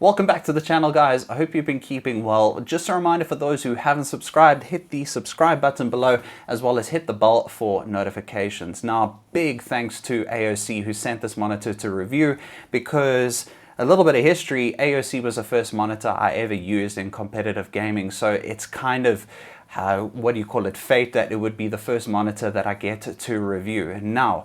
Welcome back to the channel, guys. I hope you've been keeping well. Just a reminder for those who haven't subscribed, hit the subscribe button below as well as hit the bell for notifications. Now, big thanks to AOC who sent this monitor to review, because a little bit of history, AOC was the first monitor I ever used in competitive gaming, so it's kind of fate that it would be the first monitor that I get to review. Now,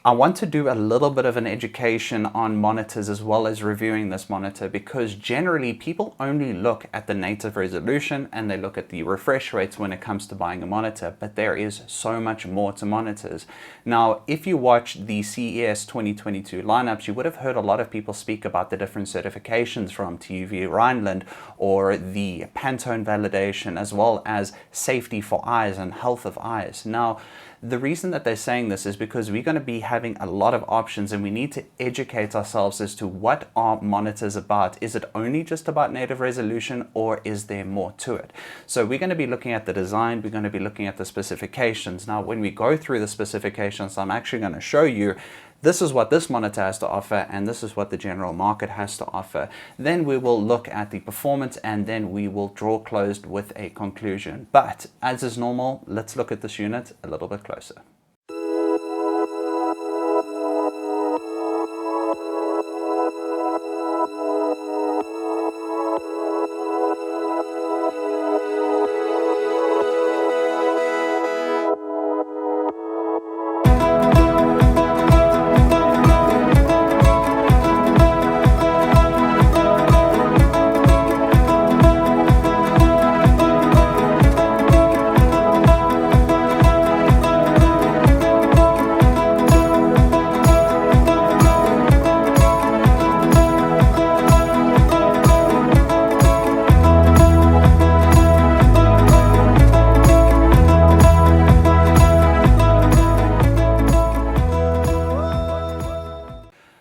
I want to do a little bit of an education on monitors as well as reviewing this monitor, because generally people only look at the native resolution and they look at the refresh rates when it comes to buying a monitor, but there is so much more to monitors. Now, if you watch the CES 2022 lineups, you would have heard a lot of people speak about the different certifications from TÜV Rheinland or the Pantone validation, as well as safety for eyes and health of eyes. Now, the reason that they're saying this is because we're going to be having a lot of options and we need to educate ourselves as to what are monitors about. Is it only just about native resolution, or is there more to it? So we're going to be looking at the design, we're going to be looking at the specifications. Now, when we go through the specifications, I'm actually going to show you this is what this monitor has to offer, and this is what the general market has to offer. Then we will look at the performance, and then we will draw closed with a conclusion. But as is normal, let's look at this unit a little bit closer.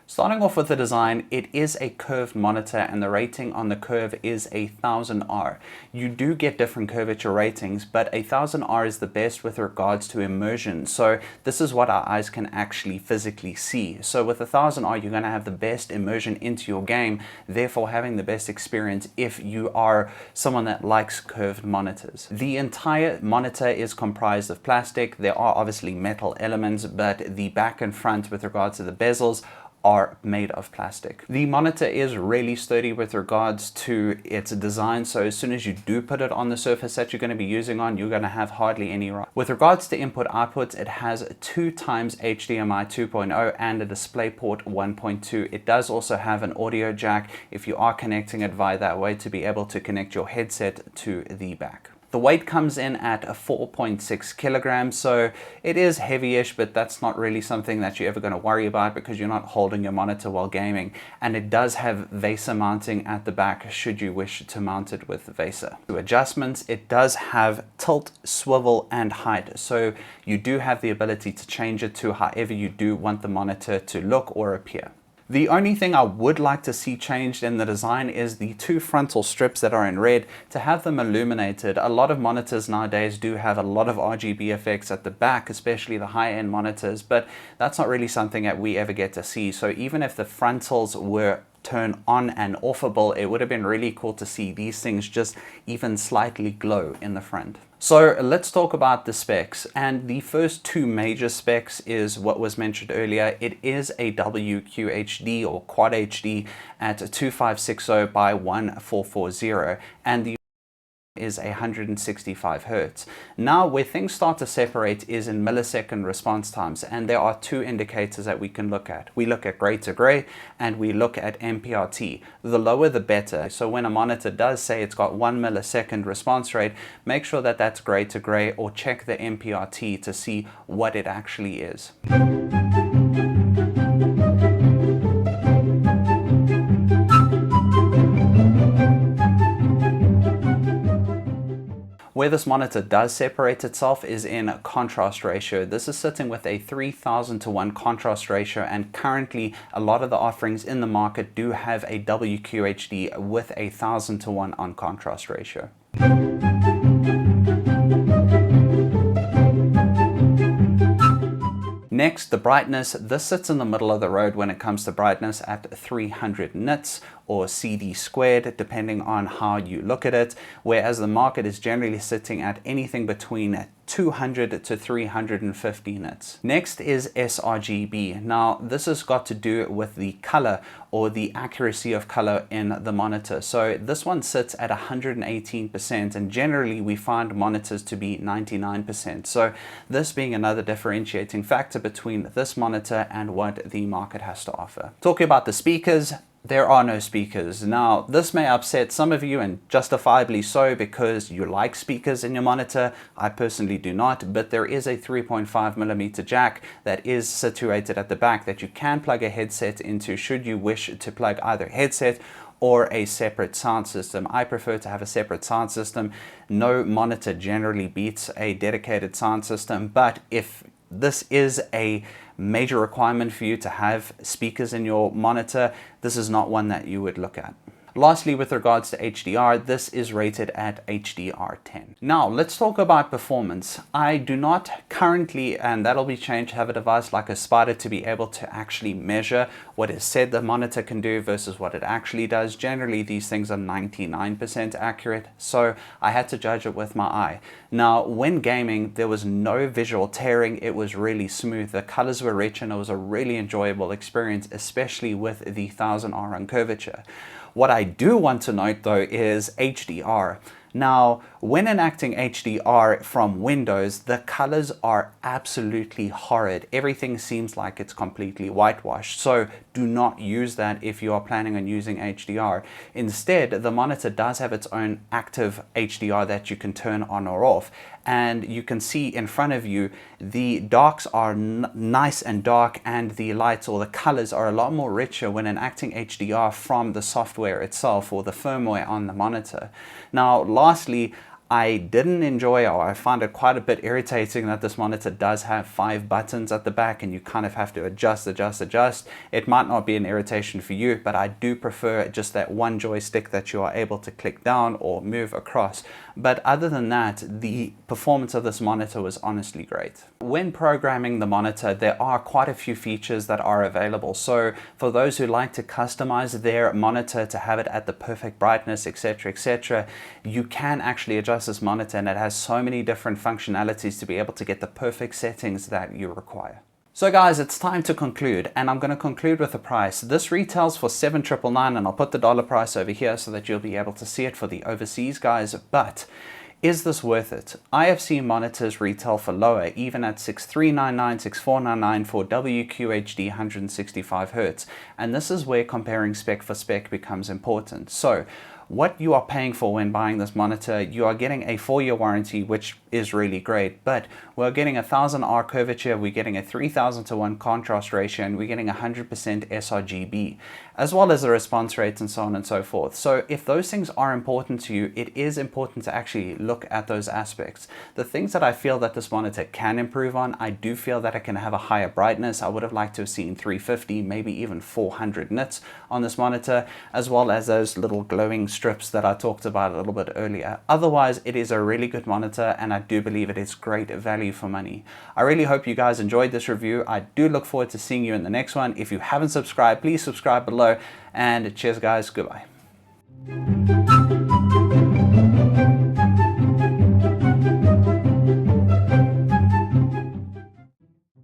Starting off with the design, it is a curved monitor and the rating on the curve is 1000R. You do get different curvature ratings, but 1000R is the best with regards to immersion. So this is what our eyes can actually physically see. So with 1000R, you're going to have the best immersion into your game, therefore having the best experience if you are someone that likes curved monitors. The entire monitor is comprised of plastic. There are obviously metal elements, but the back and front with regards to the bezels are made of plastic. The monitor is really sturdy with regards to its design, so as soon as you do put it on the surface that you're going to be using on, you're going to have hardly any run. With regards to input outputs, it has 2 times HDMI 2.0 and a DisplayPort 1.2. It does also have an audio jack if you are connecting it via that way to be able to connect your headset to the back. The weight comes in at 4.6 kilograms, so it is heavy-ish, but that's not really something that you're ever going to worry about because you're not holding your monitor while gaming. And it does have VESA mounting at the back should you wish to mount it with VESA. To adjustments, it does have tilt, swivel, and height, so you do have the ability to change it to however you do want the monitor to look or appear. The only thing I would like to see changed in the design is the 2 frontal strips that are in red, to have them illuminated. A lot of monitors nowadays do have a lot of RGB effects at the back, especially the high-end monitors, but that's not really something that we ever get to see. So even if the frontals were turn on and offable, it would have been really cool to see these things just even slightly glow in the front. So let's talk about the specs, and the first 2 major specs is what was mentioned earlier. It is a WQHD or Quad HD at 2560 by 1440, and the is 165 Hertz. Now, where things start to separate is in millisecond response times, and there are 2 indicators that we can look at. We look at gray to gray and we look at MPRT. The lower the better. So when a monitor does say it's got 1 millisecond response rate, make sure that that's gray to gray, or check the MPRT to see what it actually is. Where this monitor does separate itself is in contrast ratio. This is sitting with a 3000:1 contrast ratio, and currently a lot of the offerings in the market do have a WQHD with a 1000:1 on contrast ratio. Next, the brightness. This sits in the middle of the road when it comes to brightness at 300 nits, or CD squared, depending on how you look at it, whereas the market is generally sitting at anything between 200 to 350 nits. Next is sRGB. Now this has got to do with the color or the accuracy of color in the monitor. So this one sits at 118%, and generally we find monitors to be 99%. So this being another differentiating factor between this monitor and what the market has to offer. Talking about the speakers, there are no speakers. Now, this may upset some of you, and justifiably so, because you like speakers in your monitor. I personally do not, but there is a 3.5mm jack that is situated at the back that you can plug a headset into should you wish to plug either headset or a separate sound system. I prefer to have a separate sound system. No monitor generally beats a dedicated sound system, but if this is a major requirement for you to have speakers in your monitor, this is not one that you would look at. Lastly, with regards to HDR, this is rated at HDR10. Now, let's talk about performance. I do not currently, and that'll be changed, have a device like a Spider to be able to actually measure what is said the monitor can do versus what it actually does. Generally, these things are 99% accurate, so I had to judge it with my eye. Now, when gaming, there was no visual tearing. It was really smooth. The colors were rich, and it was a really enjoyable experience, especially with the 1000R on curvature. What I do want to note though is HDR. Now, when enacting HDR from Windows, the colors are absolutely horrid. Everything seems like it's completely whitewashed. So do not use that if you are planning on using HDR. Instead, the monitor does have its own active HDR that you can turn on or off. And you can see in front of you, the darks are nice and dark, and the lights or the colors are a lot more richer when enacting HDR from the software itself or the firmware on the monitor. Now, lastly, I didn't enjoy, or I find it quite a bit irritating that this monitor does have 5 buttons at the back and you kind of have to adjust. It might not be an irritation for you, but I do prefer just that one joystick that you are able to click down or move across. But other than that, the performance of this monitor was honestly great. When programming the monitor, there are quite a few features that are available. So for those who like to customize their monitor to have it at the perfect brightness, etc., you can actually adjust this monitor, and it has so many different functionalities to be able to get the perfect settings that you require. So guys, it's time to conclude, and I'm going to conclude with the price. This retails for $7,999, and I'll put the dollar price over here so that you'll be able to see it for the overseas guys. But is this worth it? I have seen monitors retail for lower, even at $6,399, $6,499 for WQHD 165Hz. And this is where comparing spec for spec becomes important. So what you are paying for when buying this monitor, you are getting a 4-year warranty, which is really great, but we're getting a 1000R curvature, we're getting a 3000:1 contrast ratio, and we're getting 100% sRGB, as well as the response rates and so on and so forth. So if those things are important to you, it is important to actually look at those aspects. The things that I feel that this monitor can improve on, I do feel that it can have a higher brightness. I would have liked to have seen 350, maybe even 400 nits on this monitor, as well as those little glowing strips that I talked about a little bit earlier. Otherwise, it is a really good monitor, and I do believe it is great value for money. I really hope you guys enjoyed this review. I do look forward to seeing you in the next one. If you haven't subscribed, please subscribe below, and cheers guys, goodbye.